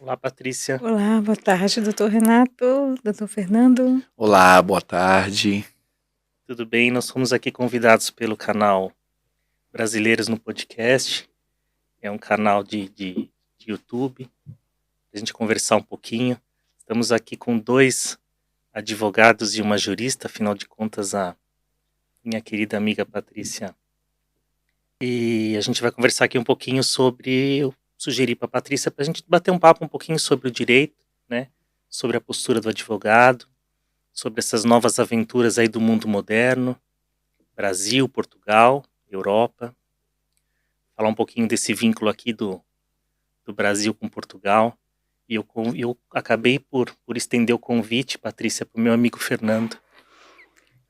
Olá, Patrícia. Olá, boa tarde, doutor Renato, doutor Fernando. Olá, boa tarde. Tudo bem? Nós fomos aqui convidados pelo canal Brasileiros no Podcast. É um canal de YouTube, para a gente conversar um pouquinho. Estamos aqui com 2 advogados e uma jurista, afinal de contas, a minha querida amiga Patrícia. E a gente vai conversar aqui um pouquinho sobre, eu sugeri para a Patrícia, para a gente bater um papo um pouquinho sobre o direito, né? Sobre a postura do advogado, sobre essas novas aventuras aí do mundo moderno, Brasil, Portugal, Europa, falar um pouquinho desse vínculo aqui do Brasil com Portugal. E eu acabei por estender o convite, Patrícia, para o meu amigo Fernando,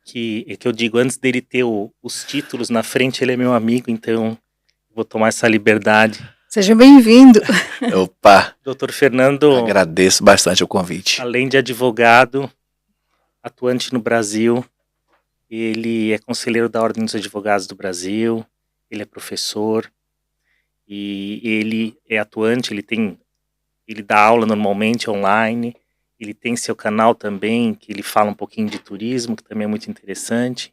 que eu digo, antes dele ter os títulos na frente, ele é meu amigo, então vou tomar essa liberdade. Seja bem-vindo. Opa, Doutor Fernando, agradeço bastante o convite. além de advogado, atuante no Brasil, ele é conselheiro da Ordem dos Advogados do Brasil, ele é professor, e ele é atuante, ele dá aula normalmente online, ele tem seu canal também, que ele fala um pouquinho de turismo, que também é muito interessante.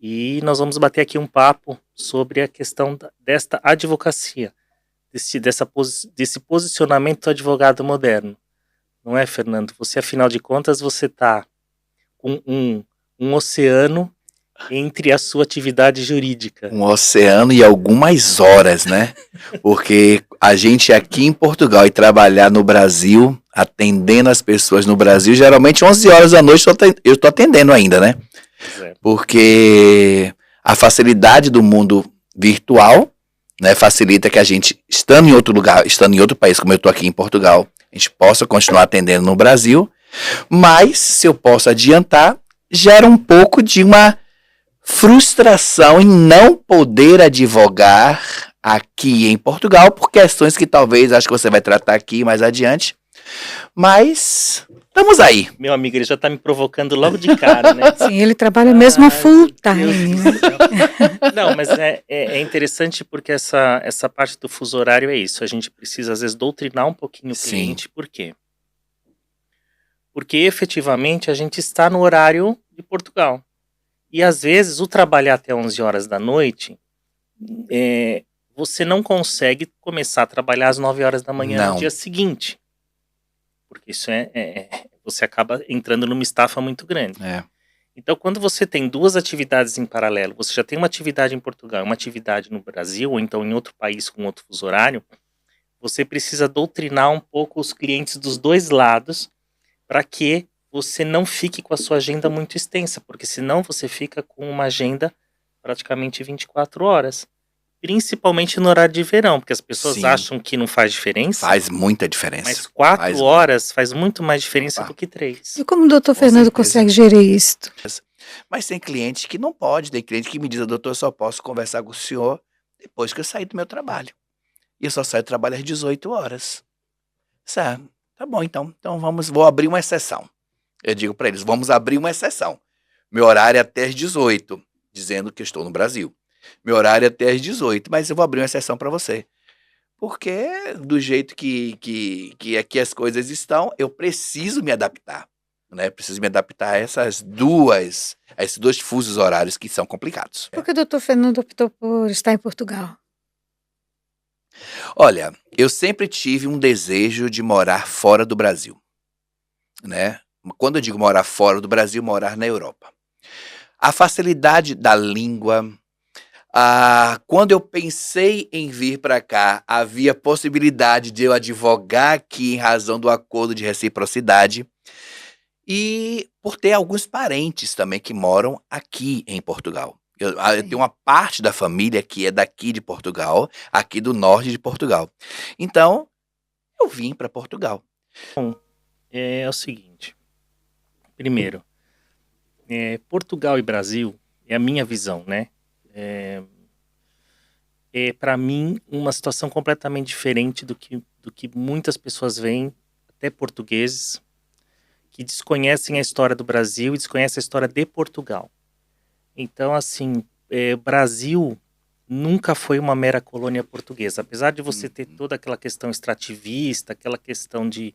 E nós vamos bater aqui um papo sobre a questão desta advocacia, desse posicionamento do advogado moderno. Não é, Fernando? Você, afinal de contas, você está com um oceano entre a sua atividade jurídica. Um oceano e algumas horas, né? Porque a gente aqui em Portugal e trabalhar no Brasil, atendendo as pessoas no Brasil, geralmente 11 horas da noite eu estou atendendo ainda, né? Porque a facilidade do mundo virtual, né, facilita que a gente, estando em outro lugar, estando em outro país, como eu estou aqui em Portugal, a gente possa continuar atendendo no Brasil, mas, se eu posso adiantar, gera um pouco de uma frustração em não poder advogar aqui em Portugal, por questões que talvez, acho que você vai tratar aqui mais adiante, mas estamos aí. Meu amigo, ele já tá me provocando logo de cara, né? Sim, ele trabalha mesmo a full time, né? Não, mas é interessante porque essa parte do fuso horário é isso. A gente precisa, às vezes, doutrinar um pouquinho o cliente. Por quê? Porque, efetivamente, a gente está no horário de Portugal. E, às vezes, o trabalhar até 11 horas da noite, você não consegue começar a trabalhar às 9 horas da manhã no dia seguinte. Porque isso você acaba entrando numa estafa muito grande. Então, quando você tem 2 atividades em paralelo, você já tem uma atividade em Portugal, uma atividade no Brasil, ou então em outro país com outro fuso horário, você precisa doutrinar um pouco os clientes dos 2 lados para que você não fique com a sua agenda muito extensa, porque senão você fica com uma agenda praticamente 24 horas. Principalmente no horário de verão, porque as pessoas acham que não faz diferença. Faz muita diferença. Mas 4 horas faz muito mais diferença do que 3. E como o doutor Fernando consegue gerir isso? Mas tem cliente que não pode, tem cliente que me diz, doutor, eu só posso conversar com o senhor depois que eu sair do meu trabalho. E eu só saio do trabalho às 18 horas. Certo, tá bom então. Então vou abrir uma exceção. Eu digo para eles, vamos abrir uma exceção. Meu horário é até às 18, dizendo que eu estou no Brasil. Meu horário é até às 18, mas eu vou abrir uma exceção para você. Porque do jeito que aqui as coisas estão, eu preciso me adaptar. Né? Preciso me adaptar a esses 2 fusos horários que são complicados. Por que o doutor Fernando optou por estar em Portugal? Olha, eu sempre tive um desejo de morar fora do Brasil. Né? Quando eu digo morar fora do Brasil, morar na Europa. A facilidade da língua. Quando eu pensei em vir para cá, havia possibilidade de eu advogar aqui em razão do acordo de reciprocidade e por ter alguns parentes também que moram aqui em Portugal. Eu tenho uma parte da família que é daqui de Portugal, aqui do norte de Portugal. Então, eu vim para Portugal. Bom, é o seguinte. Primeiro, Portugal e Brasil é a minha visão, né? Para mim, uma situação completamente diferente do que muitas pessoas veem, até portugueses, que desconhecem a história do Brasil e desconhecem a história de Portugal. Então, assim, Brasil nunca foi uma mera colônia portuguesa. Apesar de você ter Uhum. toda aquela questão extrativista, aquela questão de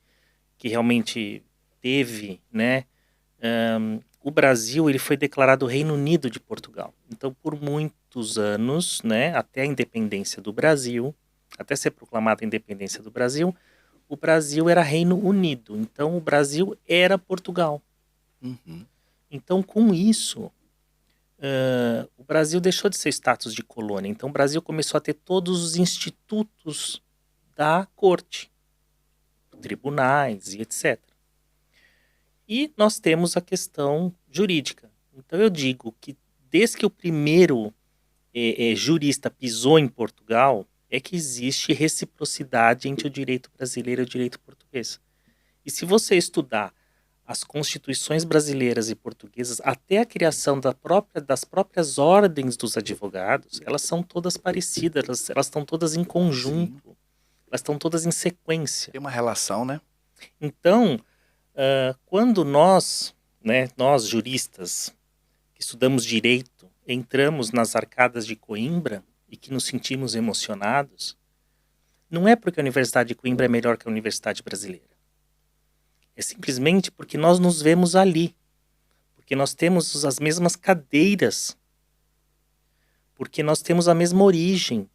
que realmente teve, né? O Brasil ele foi declarado Reino Unido de Portugal. Então, por muitos anos, né, até a independência do Brasil, até ser proclamada a independência do Brasil, o Brasil era Reino Unido. Então, o Brasil era Portugal. Uhum. Então, com isso, o Brasil deixou de ser status de colônia. Então, o Brasil começou a ter todos os institutos da corte, tribunais e etc. E nós temos a questão jurídica. Então, eu digo que desde que o primeiro jurista pisou em Portugal, é que existe reciprocidade entre o direito brasileiro e o direito português. E se você estudar as constituições brasileiras e portuguesas, até a criação das próprias ordens dos advogados, elas são todas parecidas, elas estão todas em conjunto, elas estão todas em sequência. Tem uma relação, né? Então, quando nós, né, nós juristas, que estudamos direito, entramos nas arcadas de Coimbra e que nos sentimos emocionados, não é porque a Universidade de Coimbra é melhor que a Universidade Brasileira. É simplesmente porque nós nos vemos ali. Porque nós temos as mesmas cadeiras. Porque nós temos a mesma origem.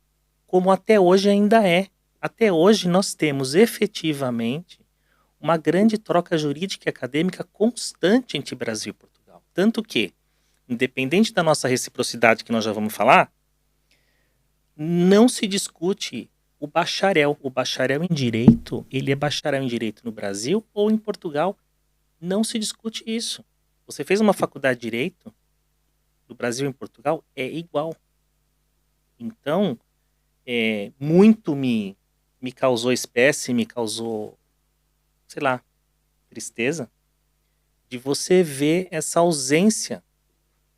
Como até hoje ainda é. Até hoje nós temos efetivamente uma grande troca jurídica e acadêmica constante entre Brasil e Portugal. Tanto que, independente da nossa reciprocidade que nós já vamos falar, não se discute o bacharel. O bacharel em Direito, ele é bacharel em Direito no Brasil ou em Portugal. Não se discute isso. Você fez uma faculdade de Direito no Brasil e em Portugal, é igual. Então, muito me causou espécie, me causou, sei lá, tristeza, de você ver essa ausência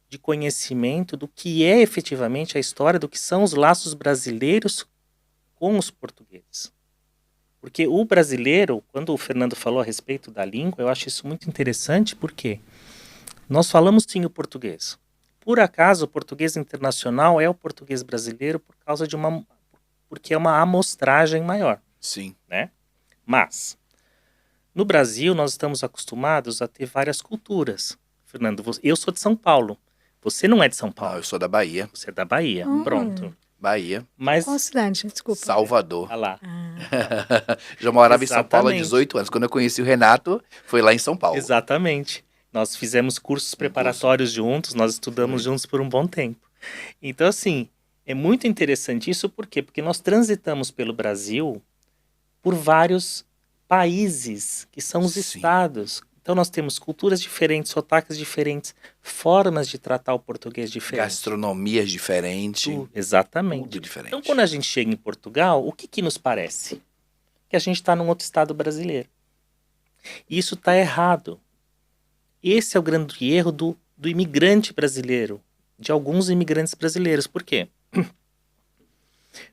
de conhecimento do que é efetivamente a história, do que são os laços brasileiros com os portugueses. Porque o brasileiro, quando o Fernando falou a respeito da língua, eu acho isso muito interessante, porque nós falamos sim o português. Por acaso, o português internacional é o português brasileiro porque é uma amostragem maior. Sim. Né? Mas, no Brasil, nós estamos acostumados a ter várias culturas. Fernando, eu sou de São Paulo. Você não é de São Paulo. Não, eu sou da Bahia. Você é da Bahia. Pronto. Bahia. Mas, Qual cidade? Desculpa. Salvador. olha lá. Já morava em São Paulo há Exatamente. 18 anos. Quando eu conheci o Renato, foi lá em São Paulo. Exatamente. Nós fizemos cursos preparatórios juntos, nós estudamos juntos por um bom tempo. Então, assim, é muito interessante isso, por quê? Porque nós transitamos pelo Brasil por vários países, que são os Sim. estados. Então, nós temos culturas diferentes, sotaques diferentes, formas de tratar o português diferentes. Gastronomias diferentes. Exatamente. Tudo diferente. Então, quando a gente chega em Portugal, o que nos parece? Que a gente está num outro estado brasileiro. E isso está errado. Esse é o grande erro do imigrante brasileiro, de alguns imigrantes brasileiros. Por quê?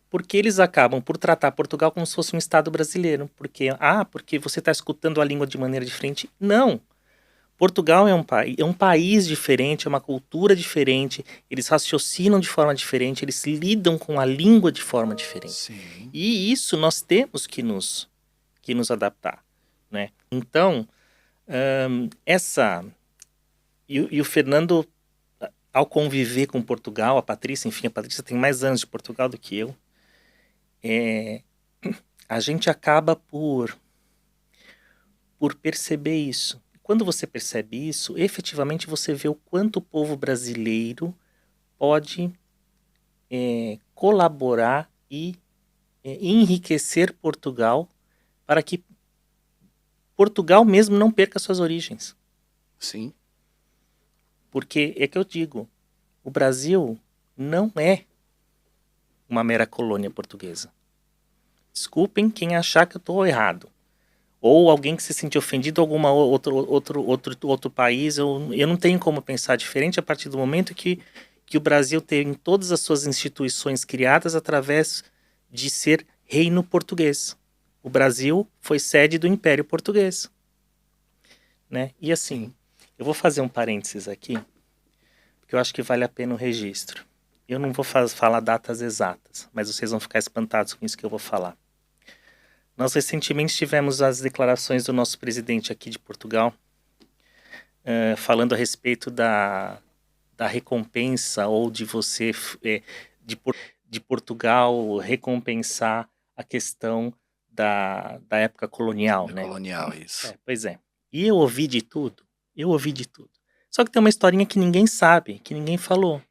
Porque eles acabam por tratar Portugal como se fosse um estado brasileiro. Porque você está escutando a língua de maneira diferente. Não. Portugal é um país diferente, é uma cultura diferente, eles raciocinam de forma diferente, eles lidam com a língua de forma diferente. Sim. E isso nós temos que nos adaptar. Né? Então, E o Fernando, ao conviver com Portugal, a Patrícia tem mais anos de Portugal do que eu, a gente acaba por perceber isso. Quando você percebe isso, efetivamente você vê o quanto o povo brasileiro pode colaborar e enriquecer Portugal para que Portugal mesmo não perca suas origens. Sim. Porque é que eu digo, o Brasil não é uma mera colônia portuguesa. Desculpem quem achar que eu estou errado. Ou alguém que se sentir ofendido em algum outro país. Eu não tenho como pensar diferente a partir do momento que o Brasil tem todas as suas instituições criadas através de ser reino português. O Brasil foi sede do Império Português. Né? E assim, eu vou fazer um parênteses aqui, porque eu acho que vale a pena o registro. eu não vou falar datas exatas, mas vocês vão ficar espantados com isso que eu vou falar. Nós recentemente tivemos as declarações do nosso presidente aqui de Portugal, falando a respeito da recompensa ou de você, de Portugal recompensar a questão da época colonial, né? Colonial, isso. Pois é. E eu ouvi de tudo. Só que tem uma historinha que ninguém sabe, que ninguém falou.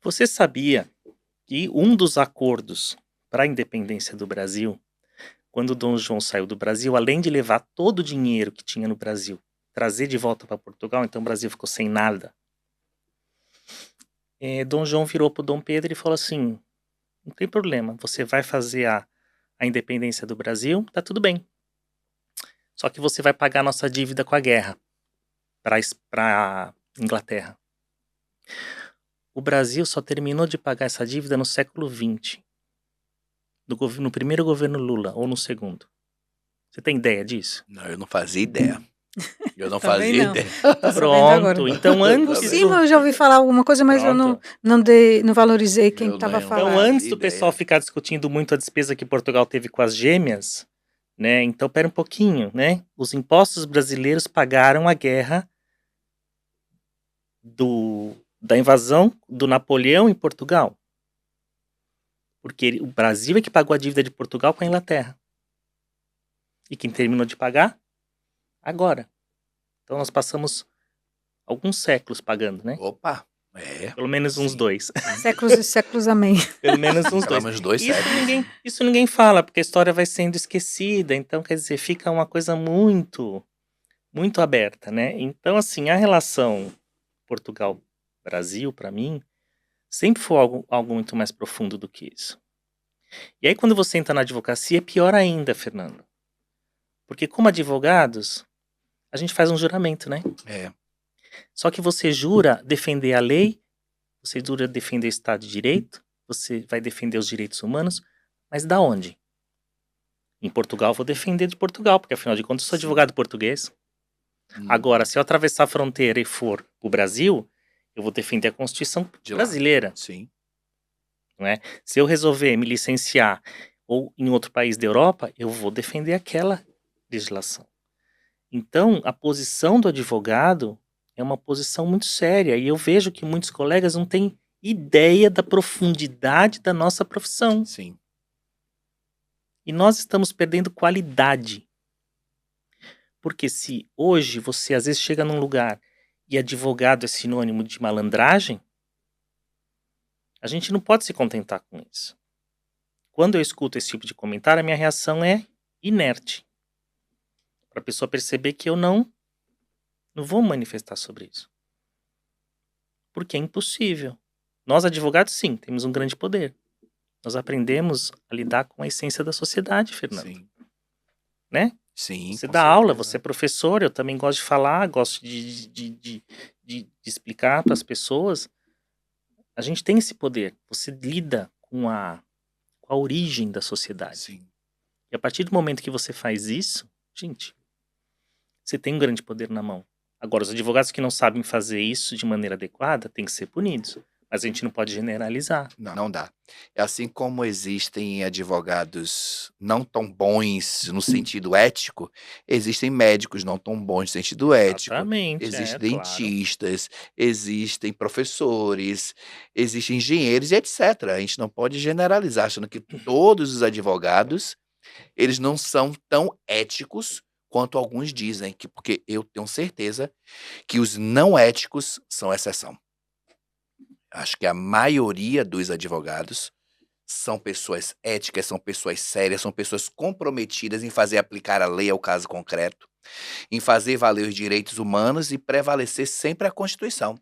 Você sabia que um dos acordos para a independência do Brasil, quando Dom João saiu do Brasil, além de levar todo o dinheiro que tinha no Brasil, trazer de volta para Portugal, então o Brasil ficou sem nada, Dom João virou para o Dom Pedro e falou assim, não tem problema, você vai fazer a independência do Brasil, tá tudo bem. Só que você vai pagar a nossa dívida com a guerra para Inglaterra. O Brasil só terminou de pagar essa dívida no século XX. No primeiro governo Lula, ou no segundo. Você tem ideia disso? Não, eu não fazia ideia. Eu não Também fazia não. ideia. Tô sabendo agora. Pronto, então antes... Por cima eu já ouvi falar alguma coisa, mas eu Pronto. não valorizei quem Eu estava não- falando. Então, antes do ideia. pessoal ficar discutindo muito a despesa que Portugal teve com as gêmeas, né? Então, pera um pouquinho, né? Os impostos brasileiros pagaram a guerra da invasão do Napoleão em Portugal. Porque o Brasil é que pagou a dívida de Portugal com a Inglaterra. E quem terminou de pagar? Agora. Então, nós passamos alguns séculos pagando, né? Opa, Pelo menos uns Sim. 2. Séculos e séculos, amém. Pelo menos uns 2. pelo menos 2 Isso séculos. isso ninguém fala, porque a história vai sendo esquecida, então quer dizer, fica uma coisa muito, muito aberta, né? Então, assim, a relação Portugal-Brasil, para mim, sempre foi algo muito mais profundo do que isso. E aí, quando você entra na advocacia, é pior ainda, Fernando. Porque como advogados, a gente faz um juramento, né? É, Só que você jura defender a lei, você jura defender o Estado de Direito, você vai defender os direitos humanos, mas da onde? Em Portugal, eu vou defender de Portugal, porque afinal de contas eu sou Sim. advogado português. Agora, se eu atravessar a fronteira e for o Brasil, eu vou defender a Constituição De lá. brasileira. Sim. Se eu resolver me licenciar ou em outro país da Europa, eu vou defender aquela legislação. Então, a posição do advogado é uma posição muito séria. E eu vejo que muitos colegas não têm ideia da profundidade da nossa profissão. Sim. E nós estamos perdendo qualidade. Porque se hoje você às vezes chega num lugar e advogado é sinônimo de malandragem, a gente não pode se contentar com isso. Quando eu escuto esse tipo de comentário, a minha reação é inerte. Para a pessoa perceber que eu não vou manifestar sobre isso. Porque é impossível. Nós, advogados, sim, temos um grande poder. Nós aprendemos a lidar com a essência da sociedade, Fernando. Sim. Né? Sim. Você com dá aula, certeza. você é professor, eu também gosto de falar, gosto de explicar para as pessoas. A gente tem esse poder. Você lida com a origem da sociedade. Sim. E a partir do momento que você faz isso, gente, você tem um grande poder na mão. Agora, os advogados que não sabem fazer isso de maneira adequada têm que ser punidos. Mas a gente não pode generalizar. Não dá. É assim como existem advogados não tão bons no sentido ético, existem médicos não tão bons no sentido ético. Exatamente. Existem claro. dentistas, existem professores, existem engenheiros e etc. A gente não pode generalizar, achando que todos os advogados, eles não são tão éticos quanto alguns dizem, porque eu tenho certeza que os não éticos são exceção. Acho que a maioria dos advogados são pessoas éticas, são pessoas sérias, são pessoas comprometidas em fazer aplicar a lei ao caso concreto, em fazer valer os direitos humanos e prevalecer sempre a Constituição.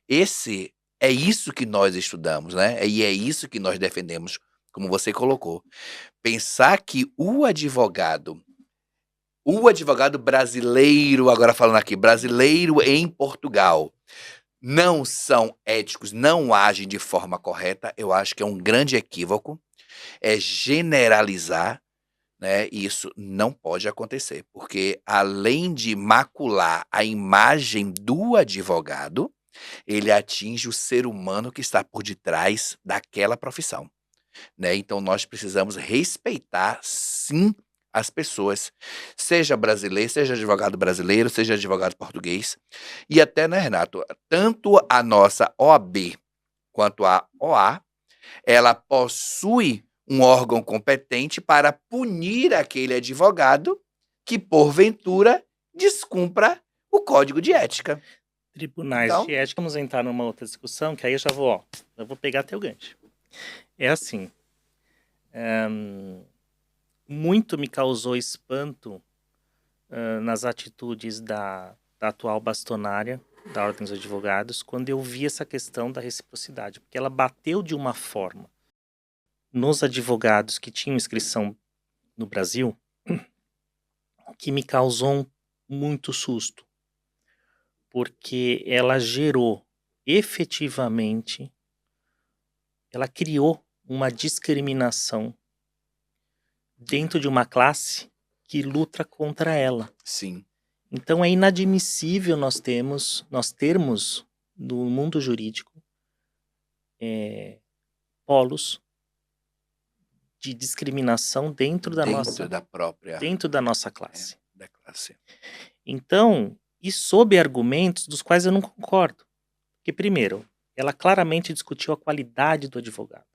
É isso que nós estudamos, né? E é isso que nós defendemos, como você colocou. Pensar que o advogado brasileiro, agora falando aqui, brasileiro em Portugal, não são éticos, não agem de forma correta, eu acho que é um grande equívoco, é generalizar, né? E isso não pode acontecer, porque além de macular a imagem do advogado, Ele atinge o ser humano que está por detrás daquela profissão, né? Então nós precisamos respeitar, sim, as pessoas, seja brasileiro, seja advogado brasileiro, seja advogado português, e até, né, Renato, tanto a nossa OAB quanto a OA, ela possui um órgão competente para punir aquele advogado que, porventura, descumpra o código de ética. Tribunais Então, de ética, vamos entrar numa outra discussão, que aí eu já vou, eu vou pegar teu gancho. É assim, muito me causou espanto nas atitudes da atual bastonária da Ordem dos Advogados, quando eu vi essa questão da reciprocidade, porque ela bateu de uma forma nos advogados que tinham inscrição no Brasil, que me causou muito susto, porque ela gerou efetivamente, ela criou uma discriminação dentro de uma classe que luta contra ela. sim, Então é inadmissível nós termos no mundo jurídico polos de discriminação dentro da nossa classe. da classe. Então, e sob argumentos dos quais eu não concordo. Porque, primeiro, ela claramente discutiu a qualidade do advogado.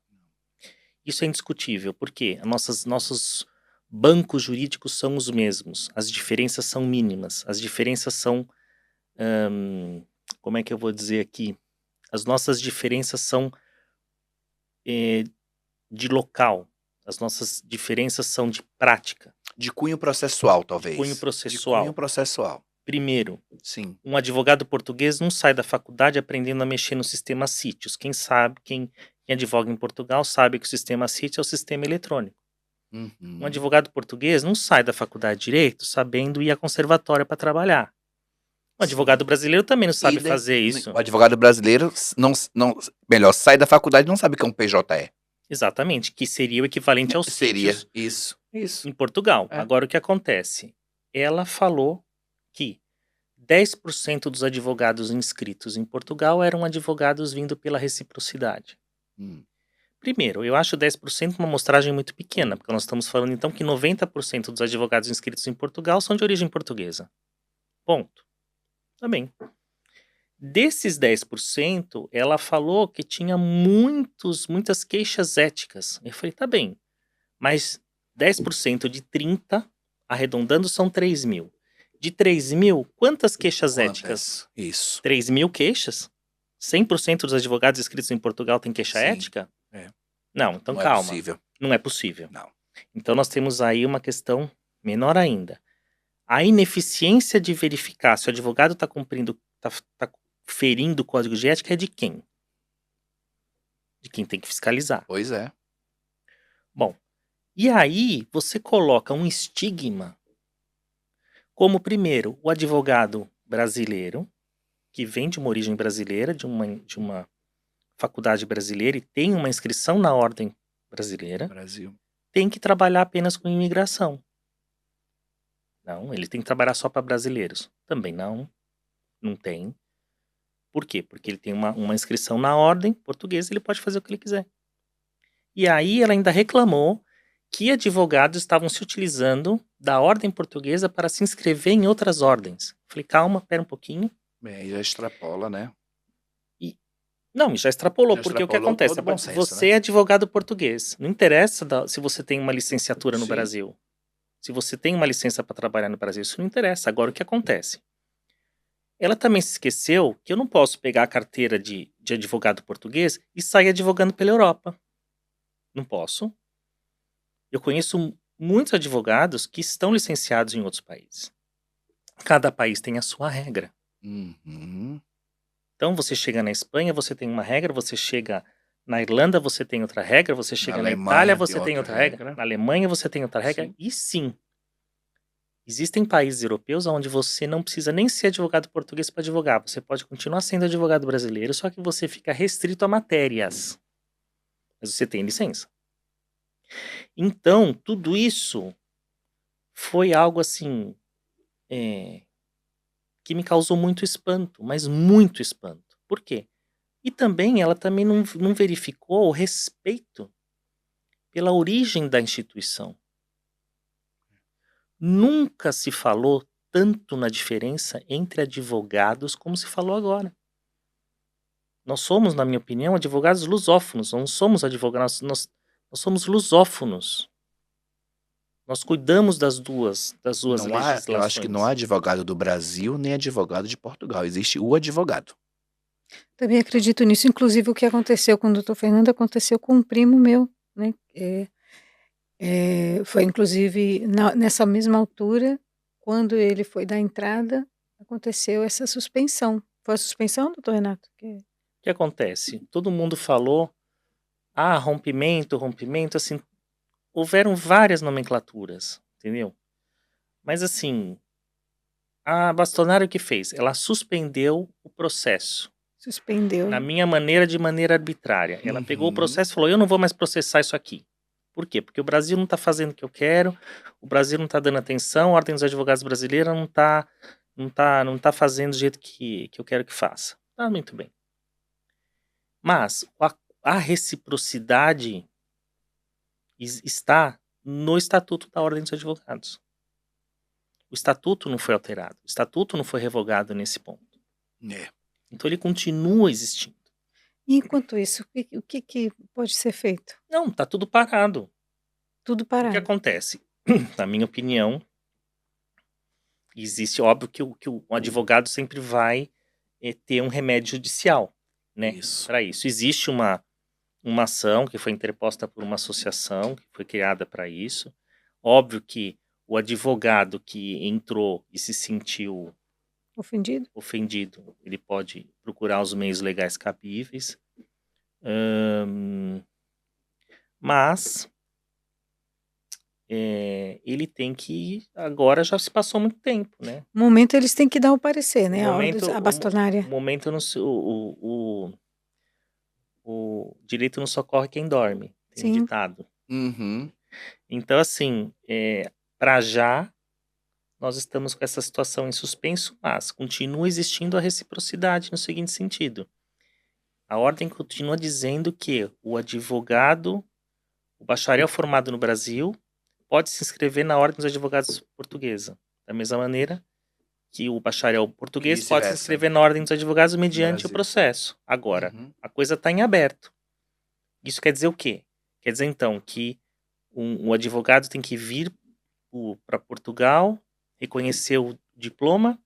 Isso é indiscutível, porque nossos bancos jurídicos são os mesmos, as diferenças são mínimas, as diferenças são, como é que eu vou dizer aqui? As nossas diferenças são de local, as nossas diferenças são de prática. De cunho processual, talvez. Cunho processual. De cunho processual. Primeiro, sim, um advogado português não sai da faculdade aprendendo a mexer no sistema sítios. Quem sabe, quem advoga em Portugal sabe que o sistema sítio é o sistema eletrônico. Um advogado português não sai da faculdade de Direito sabendo ir a conservatório para trabalhar. Um advogado brasileiro também não sabe fazer isso. O advogado brasileiro, melhor, sai da faculdade e não sabe o que é um PJE. Exatamente, que seria o equivalente aos sítios isso. em Portugal. Agora, o que acontece? Ela falou que 10% dos advogados inscritos em Portugal eram advogados vindo pela reciprocidade. Primeiro, eu acho 10% uma amostragem muito pequena, porque nós estamos falando então que 90% dos advogados inscritos em Portugal são de origem portuguesa. Ponto. Tá bem. Desses 10%, ela falou que tinha muitas queixas éticas. Eu falei, tá bem, mas 10% de 30, arredondando, são 3 mil. De 3 mil, quantas queixas éticas? Isso. 3 mil queixas? 100% dos advogados inscritos em Portugal têm queixa ética? Não, então calma. É possível. Não é possível. Não. Então nós temos aí uma questão menor ainda. A ineficiência de verificar se o advogado está cumprindo, está ferindo o código de ética é de quem? De quem tem que fiscalizar. Pois é. Bom, e aí você coloca um estigma como, primeiro, o advogado brasileiro, que vem de uma origem brasileira, de uma faculdade brasileira e tem uma inscrição na ordem brasileira, Brasil. tem que trabalhar apenas com imigração. Não, ele tem que trabalhar só para brasileiros. Também não tem. Por quê? Porque ele tem uma inscrição na ordem portuguesa, ele pode fazer o que ele quiser. E aí ela ainda reclamou que advogados estavam se utilizando da ordem portuguesa para se inscrever em outras ordens. Falei, calma, pera um pouquinho. Bem, já extrapola, né? Não, já extrapolou, porque o que acontece? Você é advogado português. Não interessa se você tem uma licenciatura no Brasil. Se você tem uma licença para trabalhar no Brasil, isso não interessa. Agora, o que acontece? Ela também se esqueceu que eu não posso pegar a carteira de advogado português e sair advogando pela Europa. Não posso. Eu conheço muitos advogados que estão licenciados em outros países. Cada país tem a sua regra. Então, você chega na Espanha, você tem uma regra, você chega na Irlanda, você tem outra regra, você chega na Itália, você tem outra regra, na Alemanha, você tem outra regra, e sim, existem países europeus onde você não precisa nem ser advogado português para advogar, você pode continuar sendo advogado brasileiro, só que você fica restrito a matérias, mas você tem licença. Então, tudo isso foi algo assim, que me causou muito espanto, mas muito espanto. Por quê? E também ela também não verificou o respeito pela origem da instituição. Nunca se falou tanto na diferença entre advogados como se falou agora. Nós somos, na minha opinião, advogados lusófonos. Não somos advogados, nós somos lusófonos. Nós cuidamos das duas Não há, eu acho que não há legislações. advogado do Brasil nem advogado de Portugal. Existe o advogado. Também acredito nisso. Inclusive, o que aconteceu com o doutor Fernando aconteceu com um primo meu, né? Foi inclusive nessa mesma altura, quando ele foi dar entrada, aconteceu essa suspensão. Foi a suspensão, doutor Renato? O que acontece? Todo mundo falou, rompimento, assim, houveram várias nomenclaturas, entendeu? Mas assim, a Bastonari o que fez? Ela suspendeu o processo. Suspendeu. Na minha maneira, de maneira arbitrária. Ela pegou o Uhum. processo e falou, eu não vou mais processar isso aqui. Por quê? Porque o Brasil não está fazendo o que eu quero, o Brasil não está dando atenção, a Ordem dos Advogados Brasileira não tá fazendo do jeito que eu quero que faça. Tá muito bem. Mas a reciprocidade está no Estatuto da Ordem dos Advogados. O Estatuto não foi alterado, o Estatuto não foi revogado nesse ponto. É. Então ele continua existindo. E enquanto isso, o que pode ser feito? Não, tá tudo parado. Tudo O que parado. acontece? Na minha opinião, existe, óbvio, que o advogado sempre vai ter um remédio judicial, né? Isso. Para isso. Existe uma ação que foi interposta por uma associação, que foi criada para isso. Óbvio que o advogado que entrou e se sentiu Ofendido? ele pode procurar os meios legais cabíveis. Mas ele tem que... Agora já se passou muito tempo, né? No momento eles têm que dar o parecer, né? A O bastonária. momento o direito não socorre quem dorme. Tem um Sim. ditado. Uhum. Então, assim, para já, nós estamos com essa situação em suspenso, mas continua existindo a reciprocidade no seguinte sentido. A ordem continua dizendo que o advogado, o bacharel formado no Brasil, pode se inscrever na Ordem dos Advogados Portuguesa. Da mesma maneira que o bacharel português pode se Vice-versa. inscrever na Ordem dos Advogados mediante o Brasil. processo. Agora, Uhum. a coisa está em aberto. Isso quer dizer o quê? Quer dizer, então, que o advogado tem que vir para Portugal, reconhecer o diploma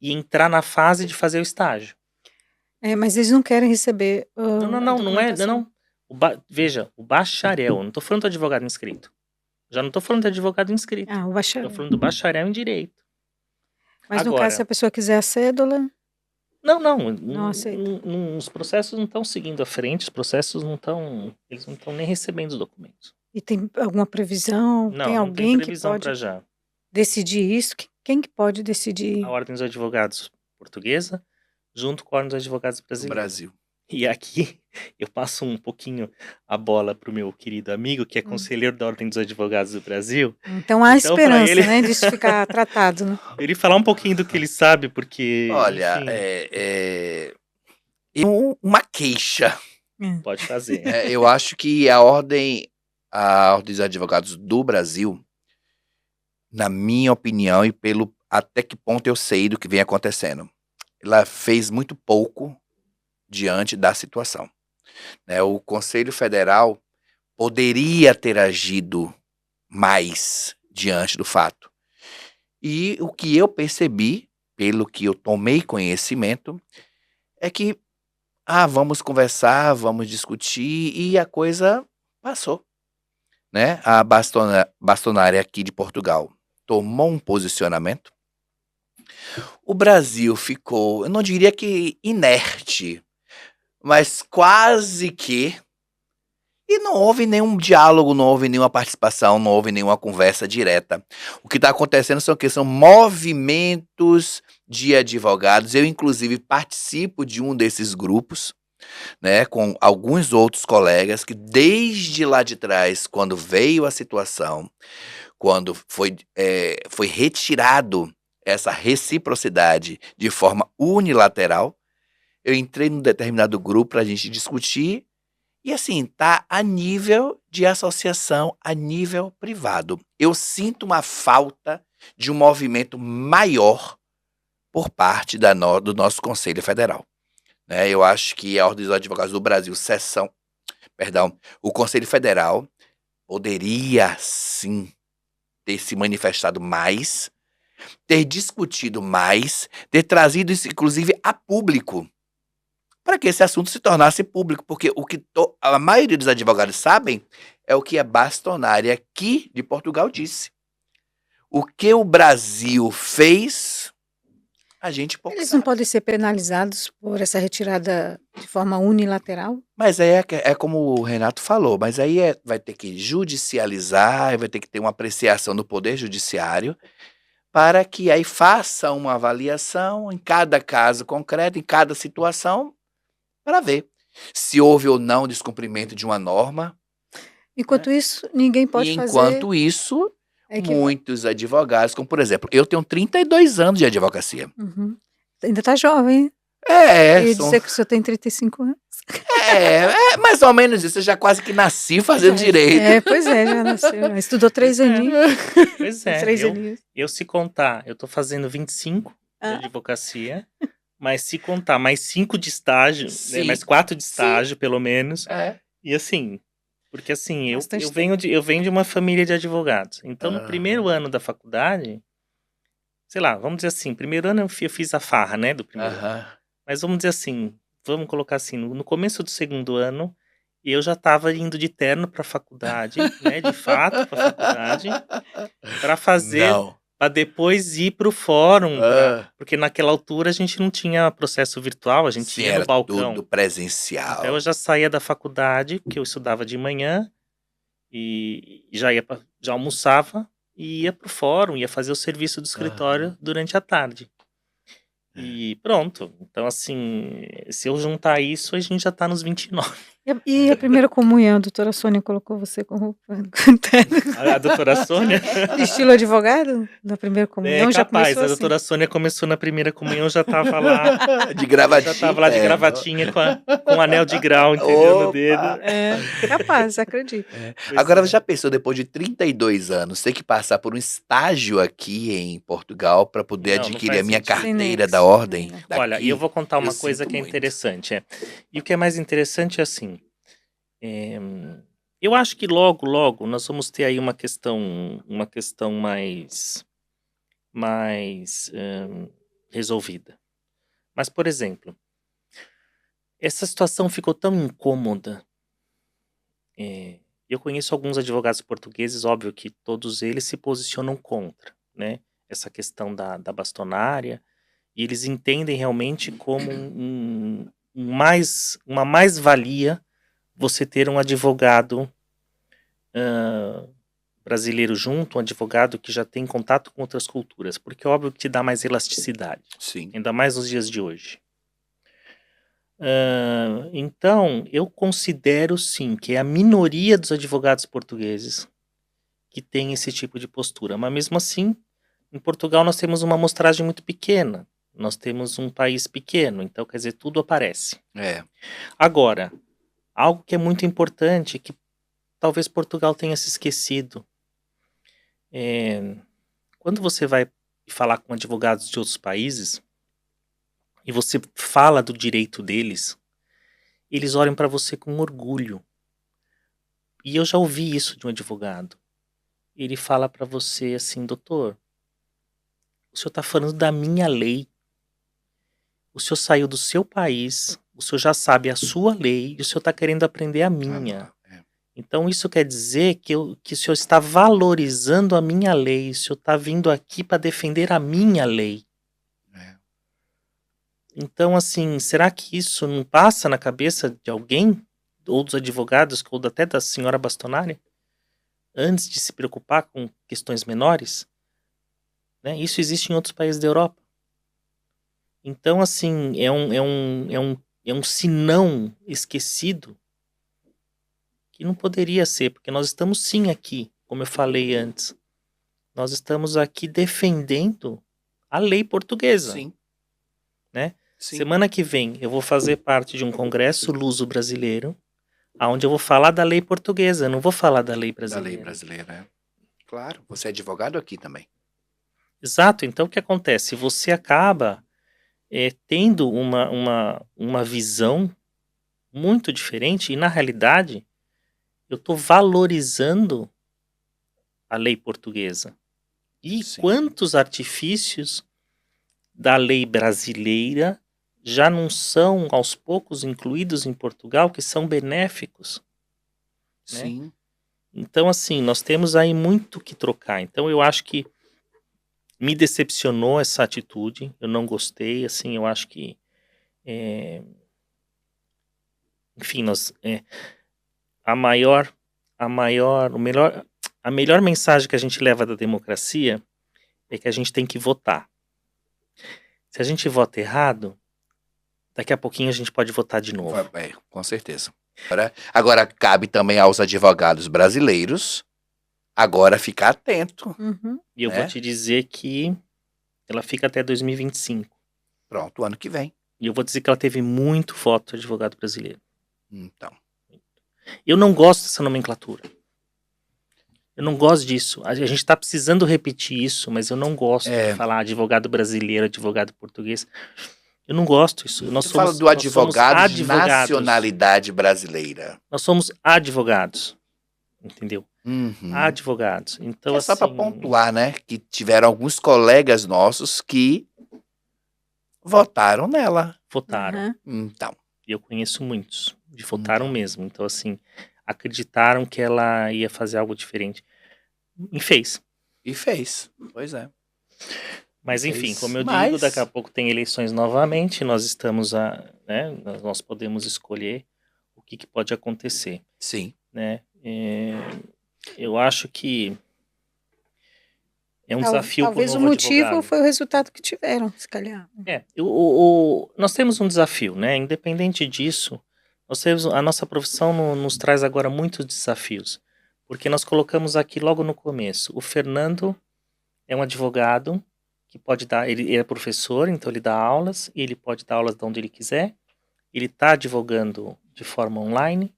e entrar na fase de fazer o estágio. Mas eles não querem receber Não. Veja, o bacharel, não estou falando do advogado inscrito. Já não estou falando do advogado inscrito. o bacharel. Estou falando do bacharel em direito. Mas no Agora, caso, se a pessoa quiser a cédula... Não aceita. os processos não estão seguindo à frente, os processos eles não estão nem recebendo os documentos. E tem alguma previsão? Não, Tem não alguém tem que previsão pode para já. decidir isso? Quem que pode decidir? A Ordem dos Advogados Portuguesa, junto com a Ordem dos Advogados Do Brasileiros. Brasil. E aqui eu passo um pouquinho a bola para o meu querido amigo, que é conselheiro da Ordem dos Advogados do Brasil. Então há Então, pra esperança, ele- né, disso ficar tratado, né? Ele falar um pouquinho do que ele sabe, porque... Olha, enfim, uma queixa. pode fazer. Eu acho que a Ordem dos Advogados do Brasil, na minha opinião, e pelo até que ponto eu sei do que vem acontecendo, ela fez muito pouco diante da situação. Né? O Conselho Federal poderia ter agido mais diante do fato. E o que eu percebi, pelo que eu tomei conhecimento, é que vamos conversar, vamos discutir, e a coisa passou. Né? A bastonária aqui de Portugal tomou um posicionamento. O Brasil ficou, eu não diria que inerte, mas quase que. E não houve nenhum diálogo, não houve nenhuma participação, não houve nenhuma conversa direta. O que está acontecendo são movimentos de advogados. Eu, inclusive, participo de um desses grupos, né, com alguns outros colegas que desde lá de trás, quando veio a situação, quando foi retirado essa reciprocidade de forma unilateral, Eu entrei num determinado grupo pra gente discutir e, assim, tá a nível de associação, a nível privado. Eu sinto uma falta de um movimento maior por parte do nosso Conselho Federal, né? Eu acho que a Ordem dos Advogados do Brasil, o Conselho Federal poderia, sim, ter se manifestado mais, ter discutido mais, ter trazido isso, inclusive, a público, para que esse assunto se tornasse público, porque o que a maioria dos advogados sabem é o que a bastonária aqui de Portugal disse. O que o Brasil fez, a gente pouco Eles não sabe. podem ser penalizados por essa retirada de forma unilateral? Mas aí é como o Renato falou, mas aí vai ter que judicializar, vai ter que ter uma apreciação do Poder Judiciário, para que aí faça uma avaliação em cada caso concreto, em cada situação, para ver se houve ou não descumprimento de uma norma. Enquanto isso, ninguém E pode fazer. enquanto isso, É que... muitos advogados, como por exemplo, eu tenho 32 anos de advocacia. Uhum. Ainda tá jovem. É, Eu ia dizer que o senhor tem 35 anos. é mais ou menos isso. Eu já quase que nasci fazendo direito. Pois é, já nasceu. Estudou 3 aninhos. Pois é, 3 aninhos. eu se contar, eu tô fazendo 25 de advocacia, mas se contar mais 5 de estágio, né, mais 4 de estágio, pelo menos. E assim, porque assim, eu venho de uma família de advogados. Então, no primeiro ano da faculdade, sei lá, vamos dizer assim, primeiro ano eu fiz a farra, né, do primeiro ano. Mas vamos dizer assim, vamos colocar assim, no começo do segundo ano, eu já estava indo de terno para a faculdade, né, de fato, para a faculdade, para fazer, para depois ir para o fórum, porque naquela altura a gente não tinha processo virtual, a gente ia no balcão. Tudo presencial. Então eu já saía da faculdade, porque eu estudava de manhã, e já almoçava e ia para o fórum, ia fazer o serviço do escritório durante a tarde. E pronto. Então, assim, se eu juntar isso, a gente já tá nos 29. E a primeira comunhão, a doutora Sônia colocou você com roupa? A doutora Sônia? Estilo advogado? Na primeira comunhão já capaz, começou a doutora Sônia começou na primeira comunhão, já tava lá. De gravatinha. Já tava lá de gravatinha com anel de grau, entendeu? No dedo. Capaz, acredito. Agora, você já pensou, depois de 32 anos, ter que passar por um estágio aqui em Portugal para poder adquirir a minha carteira da ordem? Olha, e eu vou contar uma coisa que é interessante. E o que é mais interessante é assim, eu acho que logo nós vamos ter aí uma questão mais resolvida. Mas, por exemplo, essa situação ficou tão incômoda. Eu conheço alguns advogados portugueses, óbvio que todos eles se posicionam contra, né, essa questão da bastonária, e eles entendem realmente como uma mais-valia você ter um advogado brasileiro junto, um advogado que já tem contato com outras culturas, porque óbvio que te dá mais elasticidade. Sim. Ainda mais nos dias de hoje. Então, eu considero sim que é a minoria dos advogados portugueses que tem esse tipo de postura, mas mesmo assim, em Portugal nós temos uma amostragem muito pequena, nós temos um país pequeno, então quer dizer, tudo aparece. Agora, algo que é muito importante, que talvez Portugal tenha se esquecido, quando você vai falar com advogados de outros países, e você fala do direito deles, eles olham para você com orgulho. E eu já ouvi isso de um advogado. Ele fala para você assim, doutor, o senhor está falando da minha lei. O senhor saiu do seu país, o senhor já sabe a sua lei e o senhor está querendo aprender a minha. Então isso quer dizer que o senhor está valorizando a minha lei, o senhor está vindo aqui para defender a minha lei. Então, assim, será que isso não passa na cabeça de alguém, ou dos advogados, ou até da senhora bastonária, antes de se preocupar com questões menores? Né? Isso existe em outros países da Europa. Então, assim, é um sinão esquecido que não poderia ser, porque nós estamos sim aqui, como eu falei antes, nós estamos aqui defendendo a lei portuguesa. Sim. Né? Sim. Semana que vem eu vou fazer parte de um congresso luso-brasileiro, onde eu vou falar da lei portuguesa, eu não vou falar da lei Da brasileira. lei brasileira, né? Claro, você é advogado aqui também. Exato, então o que acontece? Você acaba tendo uma visão muito diferente e, na realidade, eu estou valorizando a lei portuguesa. E Sim. quantos artifícios da lei brasileira já não são, aos poucos, incluídos em Portugal, que são benéficos? Né? Sim. Então, assim, nós temos aí muito que trocar. Então, eu acho que me decepcionou essa atitude, eu não gostei, assim, eu acho que, enfim, a melhor mensagem que a gente leva da democracia é que a gente tem que votar. Se a gente vota errado, daqui a pouquinho a gente pode votar de novo. Com certeza. Agora cabe também aos advogados brasileiros agora ficar atento. Uhum. E eu vou te dizer que ela fica até 2025. Pronto, o ano que vem. E eu vou dizer que ela teve muito voto de advogado brasileiro. Então. Eu não gosto dessa nomenclatura. Eu não gosto disso. A gente está precisando repetir isso, mas eu não gosto de falar advogado brasileiro, advogado português. Eu não gosto disso. Você fala do advogado de nacionalidade brasileira. Nós somos advogados. Entendeu? Uhum. Advogados. Então, só para pontuar, né? Que tiveram alguns colegas nossos que votaram nela. Votaram. Uhum. Então. E eu conheço muitos. E votaram mesmo. Então, assim, acreditaram que ela ia fazer algo diferente. E fez. Pois é. Mas enfim, como eu digo, daqui a pouco tem eleições novamente, nós estamos nós podemos escolher o que pode acontecer. Sim. Né? Eu acho que é um desafio. Talvez o motivo foi o resultado que tiveram, se calhar. Nós temos um desafio, né? Independente disso, a nossa profissão nos traz agora muitos desafios. Porque nós colocamos aqui logo no começo, o Fernando é um advogado que pode dar, ele é professor, então ele dá aulas, e ele pode dar aulas de onde ele quiser. Ele está advogando de forma online.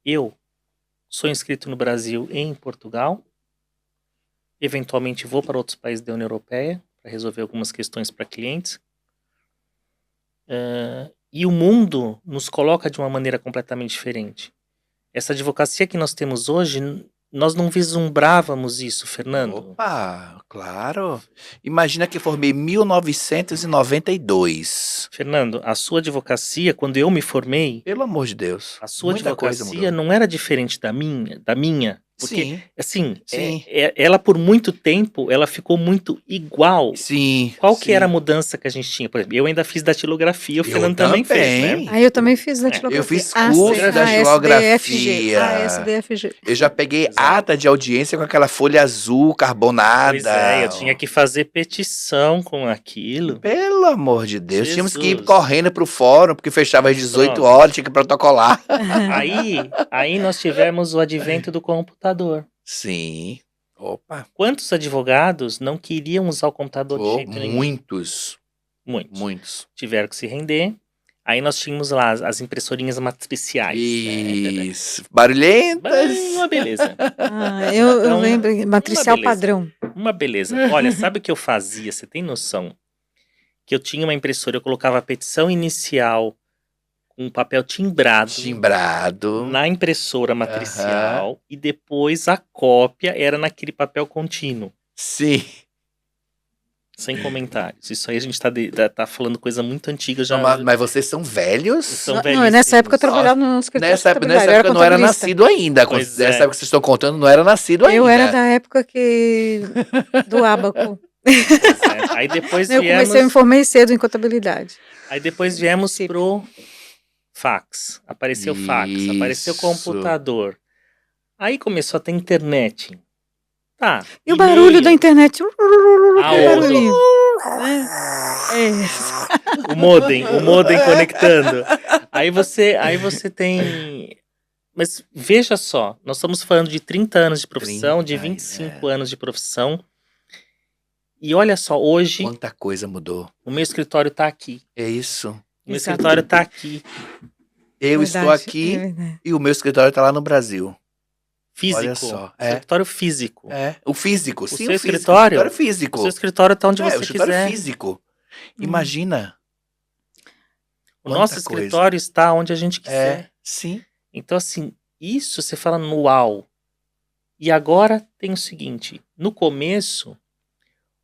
Eu sou inscrito no Brasil e em Portugal. Eventualmente vou para outros países da União Europeia para resolver algumas questões para clientes. E o mundo nos coloca de uma maneira completamente diferente. Essa advocacia que nós temos hoje, nós não vislumbrávamos isso, Fernando. Opa, claro. Imagina que formei em 1992. Fernando, a sua advocacia, quando eu me formei... Pelo amor de Deus. A sua advocacia não era diferente da minha. Porque, ela por muito tempo, ela ficou muito igual. Sim. Qual que era a mudança que a gente tinha? Por exemplo, eu ainda fiz datilografia, o Fernando também fez, né? Eu também fiz datilografia. Eu fiz curso de datilografia. SDFG. Eu já peguei ata de audiência com aquela folha azul carbonada. Pois é, eu tinha que fazer petição com aquilo. Pelo amor de Deus. Tínhamos que ir correndo pro fórum, porque fechava às 18 horas, tinha que protocolar. Aí nós tivemos o advento do computador. Sim. Opa. Quantos advogados não queriam usar o computador de jeito nenhum? Muitos. Tiveram que se render. Aí nós tínhamos lá as impressorinhas matriciais. Isso. Barulhentas. Uma beleza. Eu lembro. Matricial padrão. Uma beleza. Olha, sabe o que eu fazia? Você tem noção? Que eu tinha uma impressora, eu colocava a petição inicial um papel timbrado na impressora matricial e depois a cópia era naquele papel contínuo. Sim. Sem comentários. Isso aí a gente tá falando coisa muito antiga já. Não, mas vocês são velhos? São velhos. Nessa época eu trabalhava no escritório. Nessa época eu não era nascido ainda. Nessa época que vocês estão contando, não era nascido ainda. Eu era da época do ábaco. Aí depois eu me formei cedo em contabilidade. Aí depois viemos pro fax. Apareceu fax, apareceu computador. Aí começou a ter internet. Tá. E o barulho da internet. Barulhinho. O modem conectando. Aí você tem... Mas veja só, nós estamos falando de 30 anos de profissão, de 25 anos de profissão. E olha só, hoje Quanta coisa mudou. o meu escritório está aqui. É isso. O meu Exato. escritório está aqui, Eu estou Verdade, aqui é verdade. e o meu escritório está lá no Brasil. físico. Olha só. Escritório físico. O físico, O sim, seu o físico. escritório? O escritório físico. O seu escritório está onde o você escritório quiser. físico. Imagina. O nosso Quanta coisa. escritório está onde a gente quiser. Sim. Então, assim, isso você fala no uau. E agora tem o seguinte, no começo,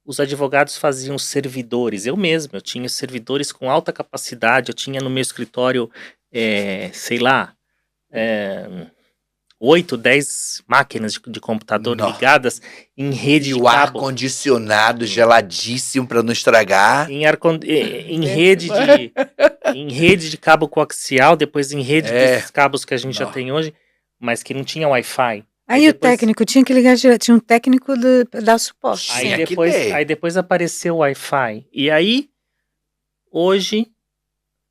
os advogados faziam servidores, eu tinha servidores com alta capacidade, eu tinha no meu escritório, sei lá, 8, 10 máquinas de computador Nossa. ligadas em rede E de o cabo. ar-condicionado geladíssimo para não estragar. Em rede de cabo coaxial, depois em rede desses cabos que a gente já tem hoje, mas que não tinha Wi-Fi. Aí o técnico tinha que ligar direto, tinha um técnico dar suporte. Aí depois apareceu o Wi-Fi. E aí, hoje,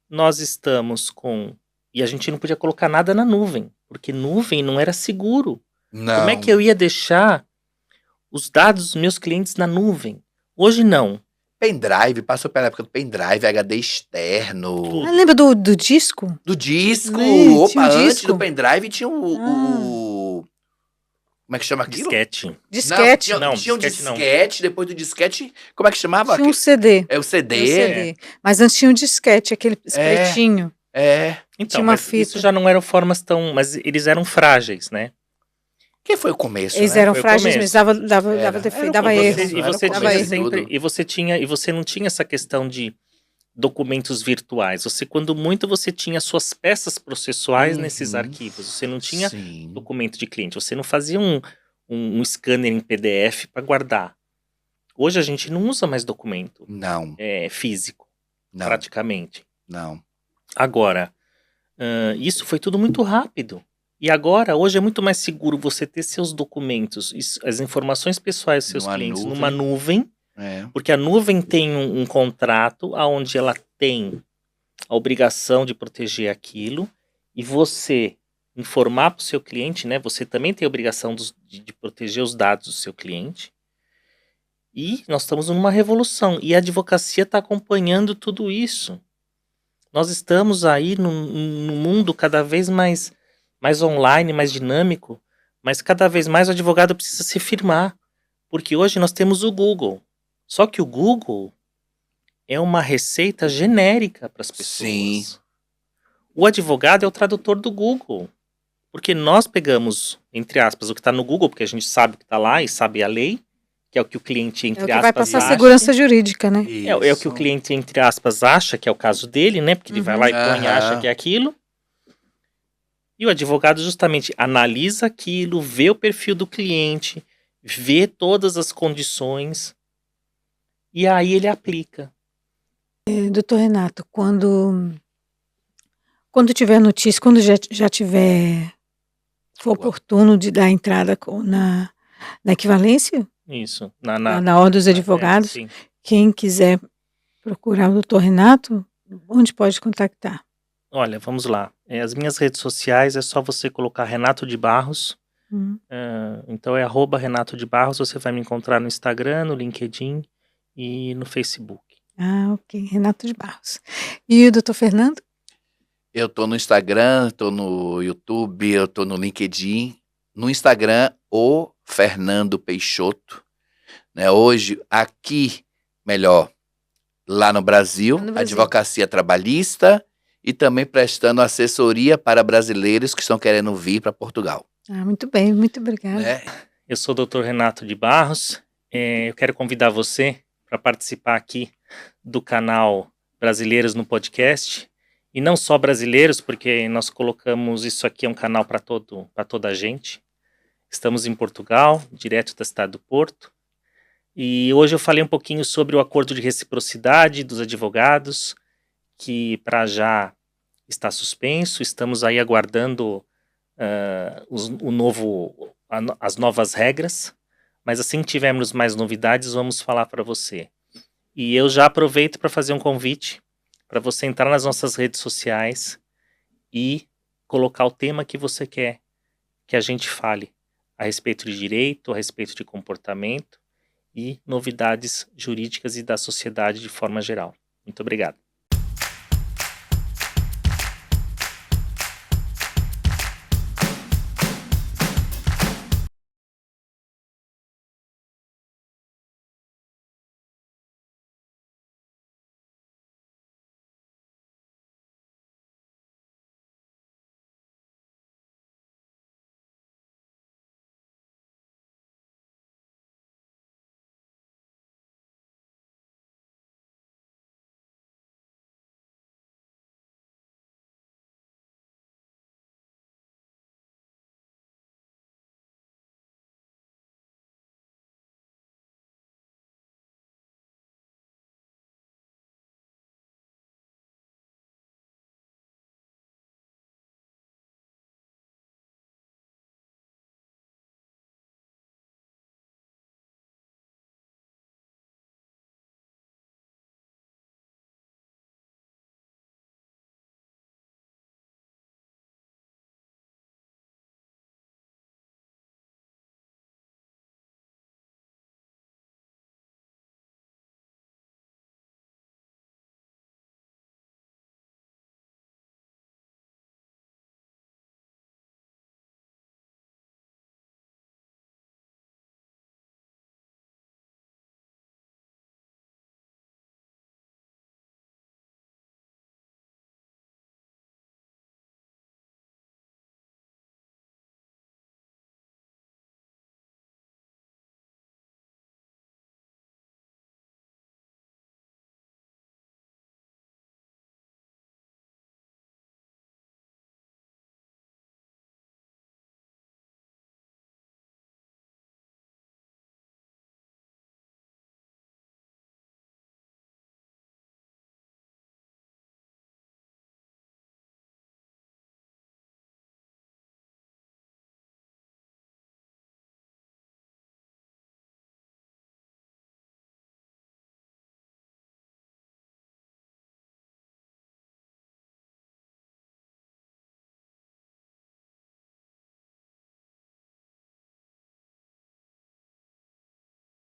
nós estamos com... E a gente não podia colocar nada na nuvem, porque nuvem não era seguro. Não. Como é que eu ia deixar os dados dos meus clientes na nuvem? Hoje não. Pendrive, passou pela época do pendrive, HD externo. Tudo. Lembra do disco? Do disco. Tinha Opa, um antes disco. do pendrive tinha o... Como é que chama aquilo? Disquete. Disquete. Não, tinha um disquete, depois do disquete, como é que chamava? Tinha um CD. É o CD. Tinha um CD. Mas antes tinha um disquete, aquele pretinho. Então, Tinha uma mas fita. isso já não eram formas tão... Mas eles eram frágeis, né? Que foi o começo, Eles né? eram Foi o frágeis, começo. mas dava defeito, dava erro. E você não tinha essa questão de documentos virtuais. Você, quando muito, você tinha suas peças processuais nesses arquivos. Você não tinha documento de cliente. Você não fazia um scanner em PDF para guardar. Hoje a gente não usa mais documento físico, praticamente. Não. Agora, isso foi tudo muito rápido. E agora, hoje é muito mais seguro você ter seus documentos, as informações pessoais dos seus clientes numa nuvem, porque a nuvem tem um contrato onde ela tem a obrigação de proteger aquilo, e você informar para o seu cliente, né? Você também tem a obrigação de proteger os dados do seu cliente. E nós estamos numa revolução, e a advocacia está acompanhando tudo isso. Nós estamos aí num mundo cada vez mais online, mais dinâmico, mas cada vez mais o advogado precisa se firmar, porque hoje nós temos o Google. Só que o Google é uma receita genérica para as pessoas. Sim. O advogado é o tradutor do Google, porque nós pegamos, entre aspas, o que está no Google, porque a gente sabe o que está lá e sabe a lei, que é o que o cliente, entre aspas, vai passar acha. segurança jurídica, né? É o que o cliente, entre aspas, acha, que é o caso dele, né? Porque ele vai lá e põe e acha que é aquilo. E o advogado justamente analisa aquilo, vê o perfil do cliente, vê todas as condições e aí ele aplica. Doutor Renato, quando tiver notícia, quando já tiver for oportuno de dar entrada na equivalência? Isso. Na ordem dos advogados, sim. Quem quiser procurar o doutor Renato, onde pode contactar? Olha, vamos lá. As minhas redes sociais é só você colocar Renato de Barros. Então é @Renato de Barros. Você vai me encontrar no Instagram, no LinkedIn e no Facebook. Ok. Renato de Barros. E o doutor Fernando? Eu tô no Instagram, tô no YouTube, eu tô no LinkedIn. No Instagram, o Fernando Peixoto. Né? Hoje, aqui, lá no Brasil, advocacia trabalhista e também prestando assessoria para brasileiros que estão querendo vir para Portugal. Muito bem, muito obrigada. Né? Eu sou o Dr. Renato de Barros. Eu quero convidar você para participar aqui do canal Brasileiros no Podcast. E não só brasileiros, porque nós colocamos isso aqui, é um canal para toda a gente. Estamos em Portugal, direto da cidade do Porto. E hoje eu falei um pouquinho sobre o acordo de reciprocidade dos advogados, que para já está suspenso. Estamos aí aguardando as novas regras, mas assim que tivermos mais novidades, vamos falar para você. E eu já aproveito para fazer um convite para você entrar nas nossas redes sociais e colocar o tema que você quer que a gente fale a respeito de direito, a respeito de comportamento, e novidades jurídicas e da sociedade de forma geral. Muito obrigado.